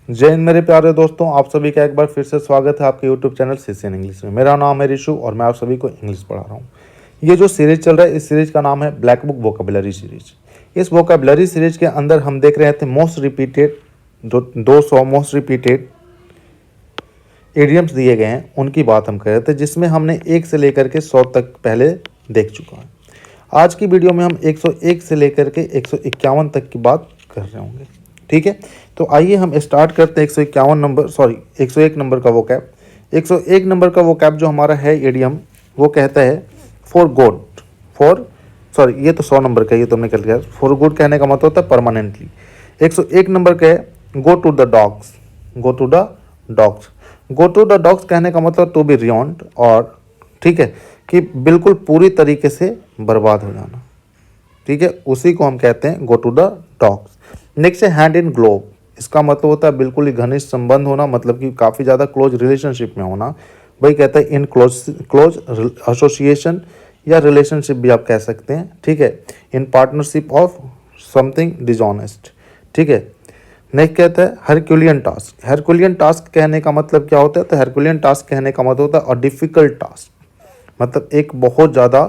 जय हिंद मेरे प्यारे दोस्तों, आप सभी का एक बार फिर से स्वागत है आपके यूट्यूब चैनल सीसीएन इंग्लिश में। मेरा नाम है ऋषु और मैं आप सभी को इंग्लिश पढ़ा रहा हूँ। ये जो सीरीज चल रहा है, इस सीरीज का नाम है ब्लैक बुक वोकेबुलरी सीरीज। इस वोकेबुलरी सीरीज के अंदर हम देख रहे थे मोस्ट रिपीटेड, जो 200 मोस्ट रिपीटेड इडियम्स दिए गए हैं उनकी बात हम कर रहे थे, जिसमें हमने 1 से लेकर के 100 तक पहले देख चुका है। आज की वीडियो में हम 101 से लेकर के 151 तक की बात कर रहे होंगे। ठीक है, तो आइए हम स्टार्ट करते हैं 101 नंबर का वोकैब। 101 नंबर का वोकैब जो हमारा है इडियम, वो कहता है फॉर गुड। ये तो 100 नंबर का, ये तुमने कर लिया। फॉर गुड कहने का मतलब होता है परमानेंटली। 101 नंबर का है go to the dogs. Go to the dogs. Go to the dogs कहने का मतलब टू बी रियॉन्ड, और ठीक है कि बिल्कुल पूरी तरीके से बर्बाद हो जाना। ठीक है, उसी को हम कहते हैं go to the dogs. Next है हैंड इन ग्लोव। इसका मतलब होता है बिल्कुल ही घनिष्ठ संबंध होना, मतलब कि काफ़ी ज़्यादा क्लोज रिलेशनशिप में होना। वही कहता है इन क्लोज एसोसिएशन या रिलेशनशिप भी आप कह सकते हैं। ठीक है, in partnership of something dishonest. ठीक है, नेक्स्ट कहता है हरक्यूलियन टास्क। हरक्यूलियन टास्क कहने का मतलब क्या होता है? तो हरक्यूलियन टास्क कहने का मतलब होता है अ डिफ़िकल्ट टास्क, मतलब एक बहुत ज़्यादा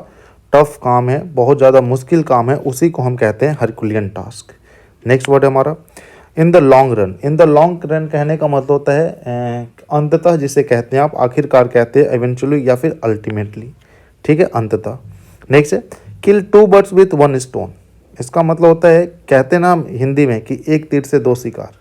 टफ काम है, बहुत ज़्यादा मुश्किल काम है, उसी को हम कहते हैं हरक्यूलियन टास्क। नेक्स्ट वर्ड है हमारा in the long run. In the long run कहने का मतलब होता है अंततः, जिसे कहते हैं आप आखिरकार कहते हैं, इवेंचुअली या फिर अल्टीमेटली। ठीक है, अंततः। नेक्स्ट है किल 2 बर्ड्स विथ 1 स्टोन। इसका मतलब होता है, कहते हैं ना हम हिंदी में कि एक तीर से 2 शिकार।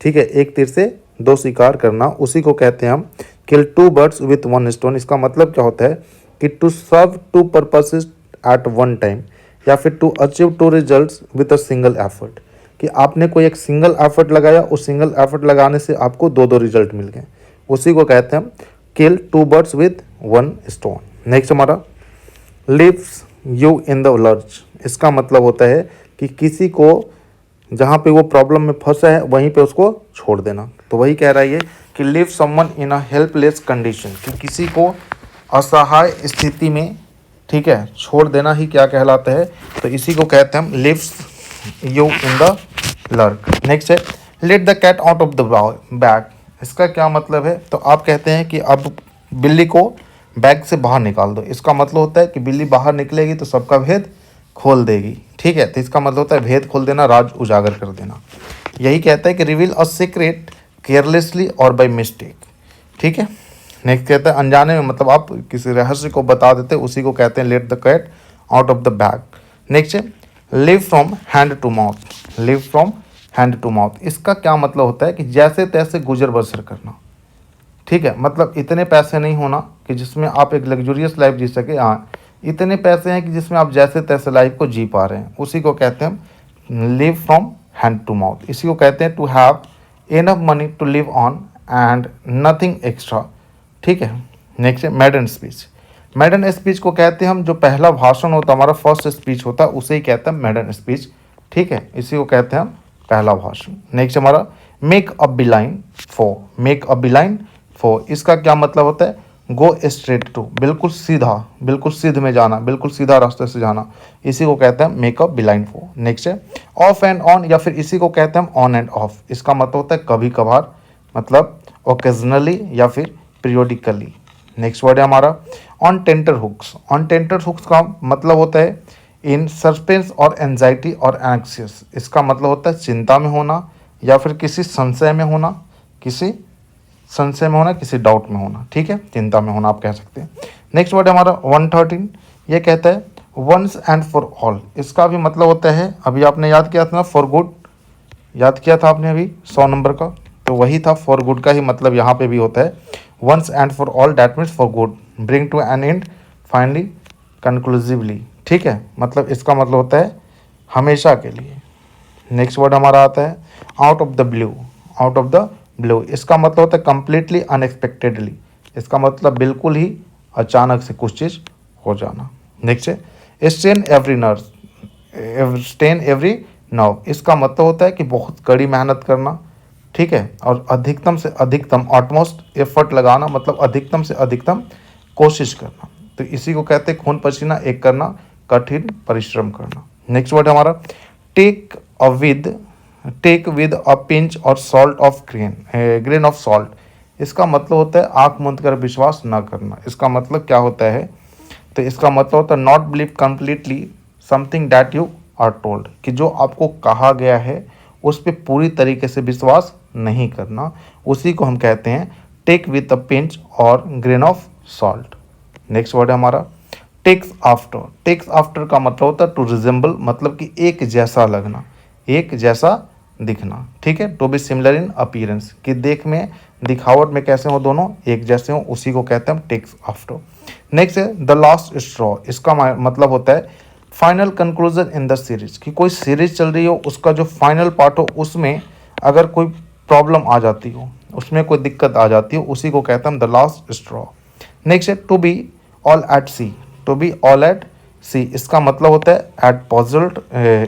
ठीक है, एक तीर से 2 शिकार करना, उसी को कहते हैं हम किल 2 बर्ड्स विथ 1 स्टोन। इसका मतलब क्या होता है कि to serve 2 purposes at 1 time, या फिर to achieve 2 results with a single effort, कि आपने कोई एक सिंगल एफर्ट लगाया, उस सिंगल एफर्ट लगाने से आपको 2 रिजल्ट मिल गए, उसी को कहते हैं हम kill 2 birds with 1 stone. Next हमारा leaves you in the lurch. इसका मतलब होता है कि किसी को जहाँ पे वो प्रॉब्लम में फंसा है वहीं पे उसको छोड़ देना। तो वही कह रहा है ये कि live someone in a helpless condition, कि किसी को असहाय स्थिति में, ठीक है, छोड़ देना ही क्या कहलाता है? तो इसी को कहते हैं हम leaves you in the lurch. Next है let the cat out of the bag. इसका क्या मतलब है? तो आप कहते हैं कि अब बिल्ली को बैग से बाहर निकाल दो। इसका मतलब होता है कि बिल्ली बाहर निकलेगी तो सबका भेद खोल देगी। ठीक है, तो इसका मतलब होता है भेद खोल देना, राज उजागर कर देना। यही कहता है कि रिवील अ सीक्रेट केयरलेसली और बाय मिस्टेक। ठीक है, नेक्स्ट कहता है अनजाने में, मतलब आप किसी रहस्य को बता देते, उसी को कहते हैं let the cat out of the bag. Next है live from hand to mouth. Live from hand to mouth, इसका क्या मतलब होता है कि जैसे तैसे गुजर बसर करना। ठीक है, मतलब इतने पैसे नहीं होना कि जिसमें आप एक लग्जूरियस लाइफ जी सके, हाँ इतने पैसे हैं कि जिसमें आप जैसे तैसे लाइफ को जी पा रहे हैं, उसी को कहते हैं हम live from hand to mouth. इसी को कहते हैं to have enough money to live on and nothing extra. ठीक है, नेक्स्ट है मैडन स्पीच। मैडन स्पीच को कहते हैं हम, जो पहला भाषण होता है हमारा, फर्स्ट स्पीच होता है, उसे ही कहते हैं मैडन स्पीच। ठीक है, इसी को कहते हैं हम पहला भाषण। नेक्स्ट हमारा make a beeline for. Make a beeline for, इसका क्या मतलब होता है? गो स्ट्रेट टू, बिल्कुल सीधा, बिल्कुल सीध में जाना, बिल्कुल सीधा रास्ते से जाना, इसी को कहते हैं make a beeline for. Next है ऑफ एंड ऑन, या फिर इसी को कहते हैं हम ऑन एंड ऑफ। इसका मतलब होता है कभी कभार, मतलब ओकेजनली या फिर पीरियोडिकली। नेक्स्ट वर्ड है हमारा on tenterhooks. On tenterhooks का मतलब होता है इन सस्पेंस और एंजाइटी और एंक्सियस। इसका मतलब होता है चिंता में होना, या फिर किसी संशय में होना, किसी संशय में होना, किसी डाउट में होना। ठीक है, चिंता में होना आप कह सकते हैं। नेक्स्ट वर्ड है हमारा 113। ये कहता है वंस एंड फॉर ऑल। इसका भी मतलब होता है, अभी आपने याद किया था ना फॉर गुड, याद किया था आपने अभी 100 नंबर का, तो वही था फॉर गुड का ही मतलब यहाँ पे भी होता है once and for all, that means for good, bring to an end, finally, conclusively. ठीक है, मतलब इसका मतलब होता है हमेशा के लिए। नेक्स्ट वर्ड हमारा आता है out of the blue. Out of the blue, इसका मतलब होता है कंप्लीटली अनएक्सपेक्टेडली। इसका मतलब बिल्कुल ही अचानक से कुछ चीज़ हो जाना। नेक्स्ट है strain every nerve. Strain every nerve, इसका मतलब होता है कि बहुत कड़ी मेहनत करना। ठीक है, और अधिकतम से अधिकतम, ऑटमोस्ट एफर्ट लगाना, मतलब अधिकतम से अधिकतम कोशिश करना। तो इसी को कहते हैं खून पसीना एक करना, कठिन परिश्रम करना। नेक्स्ट वर्ड हमारा take a with take with a pinch or salt of grain of salt. इसका मतलब होता है आंख मूंद कर विश्वास ना करना। इसका मतलब क्या होता है? तो इसका मतलब होता है not believe completely something that you are told, कि जो आपको कहा गया है उस पर पूरी तरीके से विश्वास नहीं करना, उसी को हम कहते हैं टेक विद अ पिंच और grain of salt. Next word है हमारा टेक्स आफ्टर। टेक्स आफ्टर का मतलब होता है टू रिजेंबल, मतलब कि एक जैसा लगना, एक जैसा दिखना। ठीक है, to be similar in appearance, कि दिखावट में कैसे हो, दोनों एक जैसे हो, उसी को कहते हैं हम टेक्स आफ्टर। नेक्स्ट है द लास्ट स्ट्रॉ। इसका मतलब होता है final conclusion in the series, कि कोई सीरीज चल रही हो, उसका जो फाइनल पार्ट हो उसमें अगर कोई प्रॉब्लम आ जाती हो, उसमें कोई दिक्कत आ जाती हो, उसी को कहते हैं हम द लास्ट स्ट्रॉ। नेक्स्ट है to be all at sea. To be all at sea, इसका मतलब होता है at puzzled,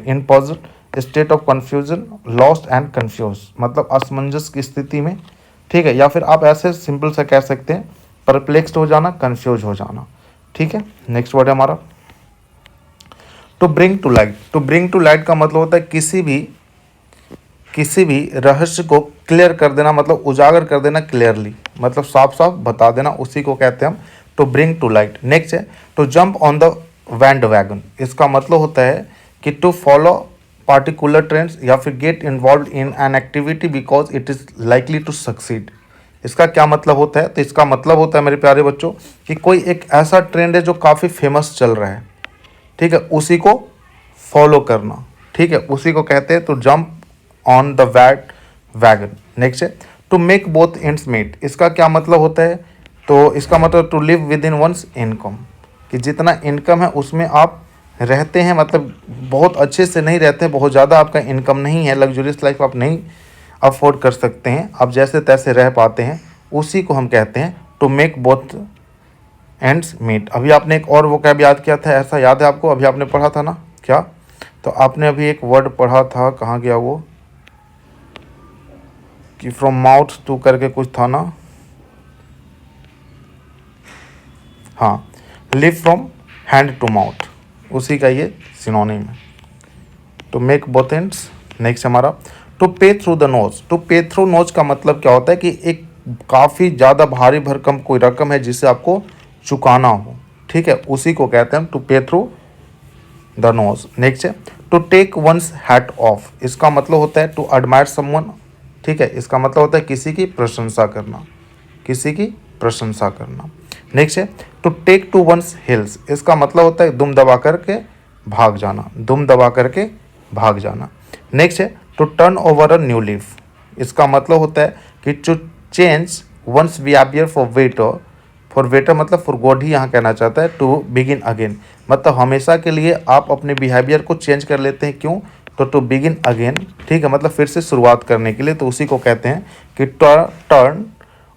in puzzled state of confusion, lost and confuse, मतलब असमंजस की स्थिति में। ठीक है, या फिर आप ऐसे सिंपल सा कह सकते हैं परप्लेक्स्ड हो जाना, कन्फ्यूज हो जाना। ठीक है, नेक्स्ट वर्ड है हमारा to bring to light. To bring to light का मतलब होता है किसी भी रहस्य को क्लियर कर देना, मतलब उजागर कर देना क्लियरली, मतलब साफ साफ बता देना, उसी को कहते हैं हम to bring to light. Next है to jump on the bandwagon. इसका मतलब होता है कि टू फॉलो पार्टिकुलर ट्रेंड्स या फिर get involved in an activity because it is likely to succeed. इसका क्या मतलब होता है? तो इसका मतलब होता है मेरे प्यारे बच्चों कि कोई एक ऐसा ट्रेंड है जो काफ़ी फेमस चल रहा है, ठीक है, उसी को फॉलो करना। ठीक है, उसी को कहते हैं to jump on the wagon. Next है to make both ends meet. इसका क्या मतलब होता है? तो इसका मतलब to live within one's income, कि जितना इनकम है उसमें आप रहते हैं, मतलब बहुत अच्छे से नहीं रहते हैं, बहुत ज़्यादा आपका इनकम नहीं है, लग्जरियस लाइफ आप नहीं अफोर्ड कर सकते हैं, आप जैसे तैसे रह पाते हैं, उसी को हम कहते हैं to make both ends meet. अभी आपने एक और वोकैब याद किया था, ऐसा याद है आपको? अभी आपने पढ़ा था ना क्या? तो आपने अभी एक वर्ड पढ़ा था, कहाँ गया वो, कि फ्रॉम माउथ टू करके कुछ था ना। हाँ, live from hand to mouth, उसी का ये सिनोनिम है, to make both ends. Next हमारा to pay through the nose. To pay through nose का मतलब क्या होता है? कि एक काफ़ी ज़्यादा भारी भरकम कोई रकम है जिसे आपको चुकाना हो, ठीक है, उसी को कहते हैं to pay through the nose. Next है to take one's hat off. इसका मतलब होता है टू एडमायर समवन। ठीक है, इसका मतलब होता है किसी की प्रशंसा करना, किसी की प्रशंसा करना। नेक्स्ट है to take to one's heels. इसका मतलब होता है दुम दबा करके भाग जाना, दुम दबा करके भाग जाना। नेक्स्ट है to turn over a new leaf. इसका मतलब होता है कि to change one's behaviour for better मतलब फॉर गुड ही यहाँ कहना चाहता है, टू बिगिन अगेन, मतलब हमेशा के लिए आप अपने बिहेवियर को चेंज कर लेते हैं। क्यों? तो टू बिगिन अगेन, ठीक है, मतलब फिर से शुरुआत करने के लिए, तो उसी को कहते हैं कि turn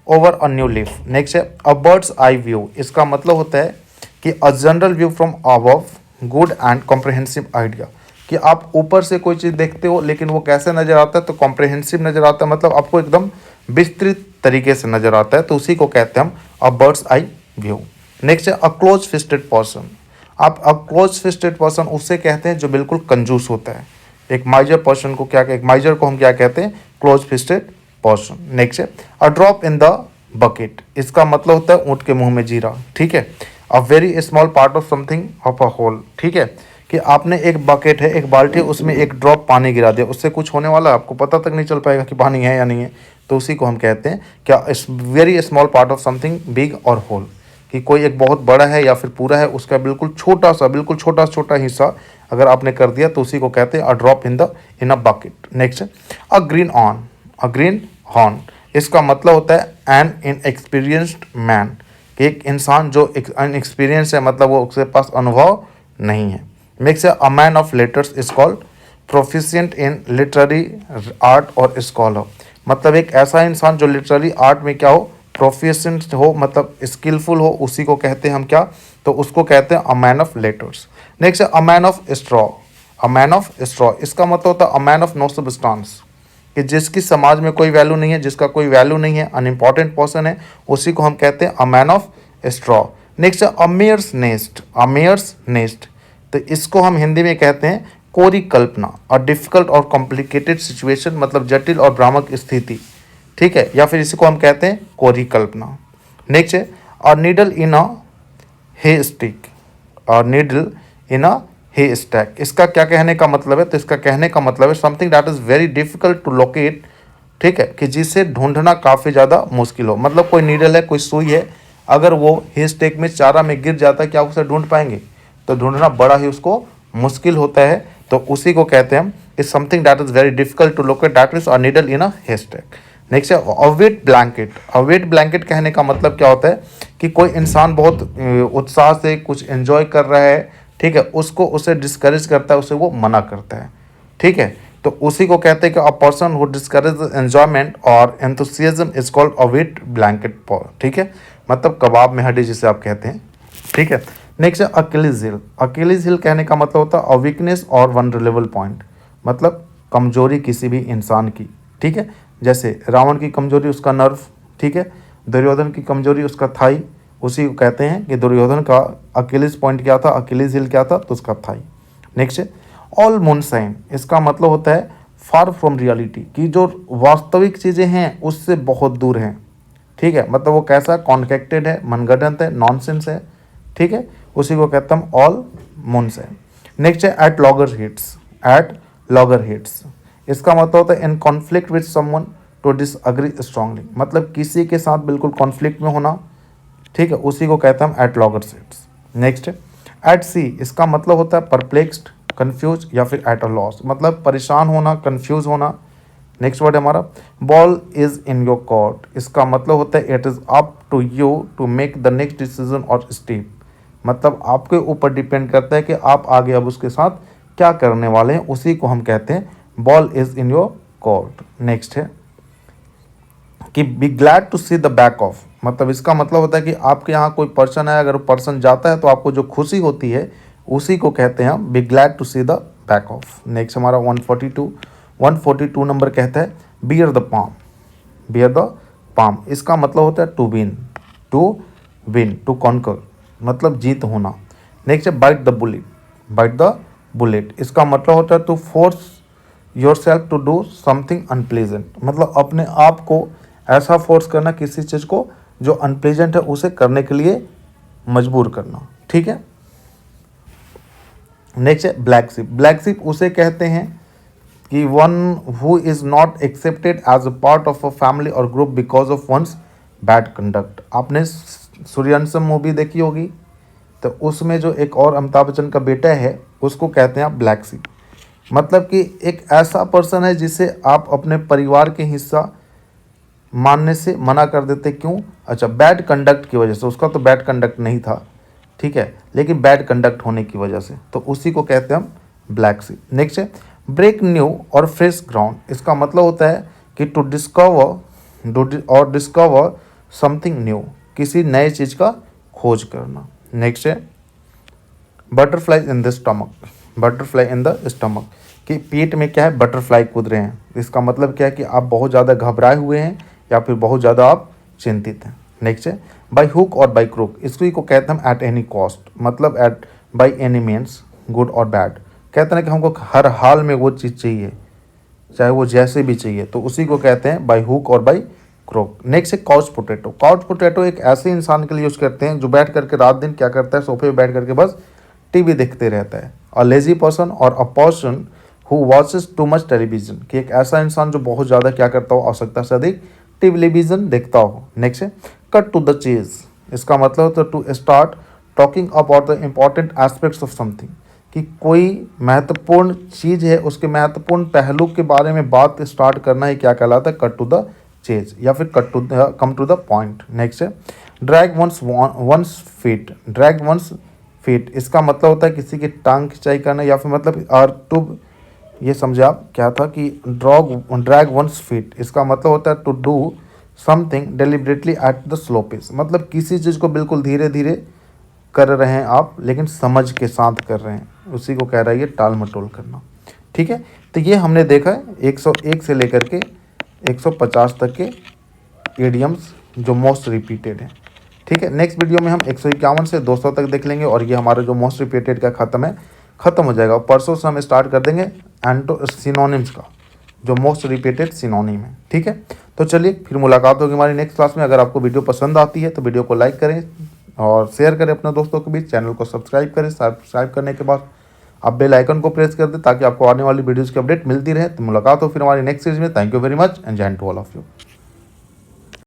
over a new leaf. Next है अ बर्ड्स आई व्यू। इसका मतलब होता है कि a general view from above good and comprehensive idea, कि आप ऊपर से कोई चीज़ देखते हो लेकिन वो कैसे नज़र आता है? तो कॉम्प्रहेंसिव नज़र आता है, मतलब आपको एकदम विस्तृत तरीके से नज़र आता है, तो उसी को कहते हैं हम a bird's eye view. Next है अ क्लोज फिस्टेड पर्सन। आप अ क्लोज फिस्टेड पर्सन उससे कहते हैं जो बिल्कुल कंजूस होता है। एक माइजर पर्सन को क्या, एक माइजर को हम क्या कहते हैं? Close fisted person. नेक्स्ट है a drop in the bucket. इसका मतलब होता है ऊँट के मुंह में जीरा, ठीक है, a very small part of something of a whole. ठीक है, कि आपने एक बकेट है, एक बाल्टी है, उसमें एक ड्रॉप पानी गिरा दिया, उससे कुछ होने वाला है? आपको पता तक नहीं चल पाएगा कि पानी है या नहीं है, तो उसी को हम कहते हैं क्या, very small part of something big और होल, कि कोई एक बहुत बड़ा है या फिर पूरा है, उसका बिल्कुल छोटा छोटा हिस्सा अगर आपने कर दिया, तो उसी को कहते हैं a drop in a bucket. Next a green on, a green horn. इसका मतलब होता है एन इनएक्सपीरियंस्ड मैन, कि एक इंसान जो अनएक्सपीरियंस है, मतलब वो उसके पास अनुभव नहीं है। नेक्स्ट है a man of letters is called proficient in literary art और स्कॉलर, मतलब एक ऐसा इंसान जो लिटरेरी आर्ट में क्या हो, प्रोफिशिएंट हो, मतलब स्किलफुल हो, उसी को कहते हैं हम क्या, तो उसको कहते हैं a man of letters. Next है a man of straw, a man of straw. इसका मतलब होता है a man of no substance, कि जिसकी समाज में कोई वैल्यू नहीं है, जिसका कोई वैल्यू नहीं है, अनइम्पॉर्टेंट पर्सन है, उसी को हम कहते हैं a man of straw. Next है अ मेयर्स नेस्ट, अ मेयर्स नेस्ट, तो इसको हम हिंदी में कहते हैं कोरिकल्पना और डिफिकल्ट और कॉम्प्लिकेटेड सिचुएशन, मतलब जटिल और भ्रामक स्थिति, ठीक है, या फिर इसी को हम कहते हैं कोरिकल्पना। नेक्स्ट है or needle in a hay stick or needle in a haystack. इसका क्या कहने का मतलब है? तो इसका कहने का मतलब है something that is very difficult to locate, ठीक है, कि जिसे ढूंढना काफ़ी ज़्यादा मुश्किल हो। मतलब कोई नीडल है, कोई सुई है, अगर वो हे स्टेक में चारा में गिर जाता है, क्या उसे ढूंढ पाएंगे? तो ढूंढना बड़ा ही उसको मुश्किल होता है। तो उसी को कहते हैं हम is something that is very difficult to locate, that is a needle in a haystack. Next है अवेट ब्लैंकेट। अवेट ब्लैंकेट कहने का मतलब क्या होता है कि कोई इंसान बहुत उत्साह से कुछ एंजॉय कर रहा है, ठीक है, उसको उसे डिस्करेज करता है, उसे वो मना करता है, ठीक है। तो उसी को कहते हैं कि a person who discourage enjoyment or enthusiasm is called a wet blanket, ठीक है, मतलब कबाब में हड्डी जिसे आप कहते हैं, ठीक है। नेक्स्ट है अकेलीज हिल। अकेलीज हिल कहने का मतलब होता है अ वीकनेस और वनरेबल पॉइंट, मतलब कमजोरी किसी भी इंसान की, ठीक है। जैसे रावण की कमजोरी उसका नर्व, ठीक है, दुर्योधन की कमजोरी उसका थाई, उसी को कहते हैं कि दुर्योधन का अकेलीज पॉइंट क्या था, अकेलीज हिल क्या था, तो उसका थाई। नेक्स्ट है ऑल मूनसाइन। इसका मतलब होता है फार फ्रॉम रियलिटी, कि जो वास्तविक चीज़ें हैं उससे बहुत दूर हैं, ठीक है, मतलब वो कैसा कॉन्केक्टेड है, मनगढ़ंत है, नॉनसेंस है, ठीक है, उसी को कहते हैं ऑल मूनसाइन। नेक्स्ट है at at loggerheads मतलब होता है in conflict with someone to disagree strongly, मतलब किसी के साथ बिल्कुल कॉन्फ्लिक्ट में होना, ठीक है, उसी को कहते हैं हम एट लॉगर हिट्स। नेक्स्ट है एट सी। इसका मतलब होता है परप्लेक्स्ड, कंफ्यूज या फिर एट अ लॉस, मतलब परेशान होना, कंफ्यूज होना। नेक्स्ट वर्ड है हमारा ball is in your court. इसका मतलब होता है it is up to you to make the next decision और स्टेप, मतलब आपके ऊपर डिपेंड करता है कि आप आगे अब उसके साथ क्या करने वाले हैं, उसी को हम कहते हैं ball is in your court. Next है कि be glad to see the back of, मतलब इसका मतलब होता है कि आपके यहाँ कोई पर्सन है, अगर पर्सन जाता है तो आपको जो खुशी होती है उसी को कहते हैं हम be glad to see the back of. Next हमारा 142 नंबर कहता है bear the palm. Bear the palm इसका मतलब होता है टू विन टू कॉन्कर, मतलब जीत होना। नेक्स्ट है bite the bullet. Bite the bullet इसका मतलब होता है to force yourself to do something unpleasant, मतलब अपने आप को ऐसा फोर्स करना किसी चीज़ को जो अनप्लेजेंट है उसे करने के लिए मजबूर करना, ठीक है। नेक्स्ट है ब्लैक शिप। ब्लैक शिप उसे कहते हैं कि one who is not accepted as a part of a family or group because of one's bad conduct. आपने सूर्यवंशम मूवी देखी होगी, तो उसमें जो एक और अमिताभ बच्चन का बेटा है उसको कहते हैं आप ब्लैक शिप, मतलब कि एक ऐसा पर्सन है जिसे आप अपने परिवार के हिस्सा मानने से मना कर देते। क्यों? अच्छा, बैड कंडक्ट की वजह से। उसका तो बैड कंडक्ट नहीं था, ठीक है, लेकिन बैड कंडक्ट होने की वजह से, तो उसी को कहते हैं हम ब्लैक शिप। नेक्स्ट है ब्रेक न्यू और फ्रेश ग्राउंड। इसका मतलब होता है कि टू डिस्कवर समथिंग न्यू, किसी नए चीज़ का खोज करना। नेक्स्ट है butterfly in the stomach. Butterfly in the stomach कि पेट में क्या है, बटरफ्लाई कूद रहे हैं। इसका मतलब क्या है कि आप बहुत ज़्यादा घबराए हुए हैं या फिर बहुत ज़्यादा आप चिंतित हैं। नेक्स्ट है बाई हुक और बाई क्रूक। इसको को कहते हैं हम एट एनी कॉस्ट, मतलब at by any means good और बैड। कहते हैं कि हमको हर हाल में वो चीज़ चाहिए, चाहे वो जैसे भी चाहिए, तो उसी को कहते हैं बाई हुक और बाई क्रोक। नेक्स्ट है काउच पोटैटो। काउच पोटैटो एक ऐसे इंसान के लिए यूज़ करते हैं जो बैठ करके रात दिन क्या करता है, सोफे पे बैठ करके बस टीवी देखते रहता है। अ लेजी पर्सन और अ person who watches too much television, कि एक ऐसा इंसान जो बहुत ज़्यादा क्या करता हो, आवश्यकता से अधिक टेलीविजन देखता हो। नेक्स्ट है कट टू द चेज। इसका मतलब होता है to start talking about the important aspects of something, कि कोई महत्वपूर्ण चीज़ है उसके महत्वपूर्ण पहलू के बारे में बात स्टार्ट करना ही क्या कहलाता है, कट टू द चेज या फिर come to the point. Next है drag one's feet. Drag one's feet इसका मतलब होता है किसी की टांग खिंचाई करना, या फिर मतलब टू, ये समझे आप क्या था कि ड्रैग वंस फीट इसका मतलब होता है to do something deliberately at the slow pace, मतलब किसी चीज़ को बिल्कुल धीरे धीरे कर रहे हैं आप लेकिन समझ के साथ कर रहे हैं, उसी को कह रहा है ये टाल मटोल करना, ठीक है। तो ये हमने देखा है 101 से लेकर के 150 तक के इडियम्स जो मोस्ट रिपीटेड हैं, ठीक है। नेक्स्ट वीडियो में हम 151 से 200 तक देख लेंगे और ये हमारा जो मोस्ट रिपीटेड का ख़त्म है। ख़त्म हो जाएगा। परसों से हम स्टार्ट कर देंगे सिनोनिम्स का, जो मोस्ट रिपीटेड सिनोनिम है। ठीक है, तो चलिए फिर मुलाकात होगी हमारी नेक्स्ट क्लास में। अगर आपको वीडियो पसंद आती है तो वीडियो को लाइक करें और शेयर करें अपने दोस्तों के बीच। चैनल को सब्सक्राइब करें। सब्सक्राइब करने के बाद आप बेल आइकन को प्रेस कर दें ताकि आपको आने वाली वीडियोज़ की अपडेट मिलती रहे। तो मुलाकात हो फिर हमारी नेक्स्ट सीरीज में। Thank you very much and जय हिंद टू ऑल ऑफ यू।